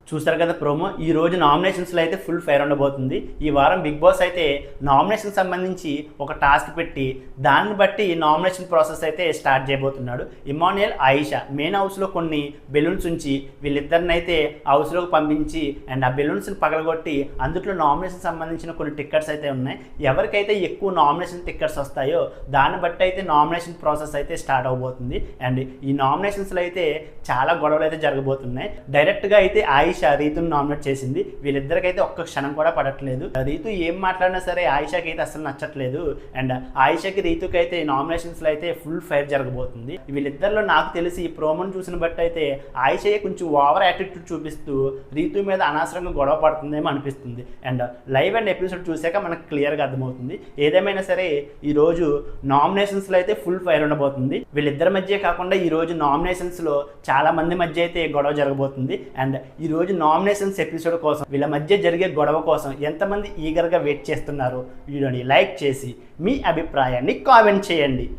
చూస్తారు కదా ప్రోమో. ఈ రోజు నామినేషన్స్లో అయితే ఫుల్ ఫైర్ ఉండబోతుంది. ఈ వారం బిగ్ బాస్ అయితే నామినేషన్ సంబంధించి ఒక టాస్క్ పెట్టి దాన్ని బట్టి నామినేషన్ ప్రాసెస్ అయితే స్టార్ట్ చేయబోతున్నాడు. ఇమాన్యుయల్, ఆయిషా మెయిన్ హౌస్లో కొన్ని బెలూన్స్ ఉంచి వీళ్ళిద్దరిని అయితే హౌస్లోకి పంపించి అండ్ ఆ బెలూన్స్ని పగలగొట్టి అందులో నామినేషన్ సంబంధించిన కొన్ని టికెట్స్ అయితే ఉన్నాయి. ఎవరికైతే ఎక్కువ నామినేషన్ టికెట్స్ వస్తాయో దాన్ని బట్టి అయితే నామినేషన్ ప్రాసెస్ అయితే స్టార్ట్ అవబోతుంది. అండ్ ఈ నామినేషన్స్లో అయితే చాలా గొడవలు అయితే జరగబోతున్నాయి. డైరెక్ట్గా అయితే ఆయిషా రీతుని నామినేట్ చేసింది. వీళ్ళిద్దరికైతే ఒక్క క్షణం కూడా పడట్లేదు. రీతు ఏం మాట్లాడినా సరే ఆయిషాకి అయితే అసలు నచ్చట్లేదు. అండ్ ఆయిషాకి రీతుకి అయితే నామినేషన్స్లో అయితే ఫుల్ ఫైర్ జరగబోతుంది. వీళ్ళిద్దరిలో నాకు తెలిసి ఈ ప్రోమోను చూసిన బట్టి అయితే ఆయిషా కొంచెం ఓవర్ యాటిట్యూడ్ చూపిస్తూ రీతు మీద అనవసరంగా గొడవ పడుతుందేమో అనిపిస్తుంది. అండ్ లైవ్ అండ్ ఎపిసోడ్ చూసాక మనకు క్లియర్గా అర్థమవుతుంది. ఏదేమైనా సరే ఈరోజు నామినేషన్స్లో అయితే ఫుల్ ఫైర్ ఉండబోతుంది. వీళ్ళిద్దరి మధ్య కాకుండా ఈరోజు నామినేషన్స్లో చాలా మంది మధ్య అయితే గొడవ జరగబోతుంది. అండ్ ఈరోజు నామినేషన్స్ ఎపిసోడ్ కోసం వీళ్ళ మధ్య జరిగే గొడవ కోసం ఎంతమంది ఈగర్గా వెయిట్ చేస్తున్నారు వీడియోని లైక్ చేసి మీ అభిప్రాయాన్ని కామెంట్ చేయండి.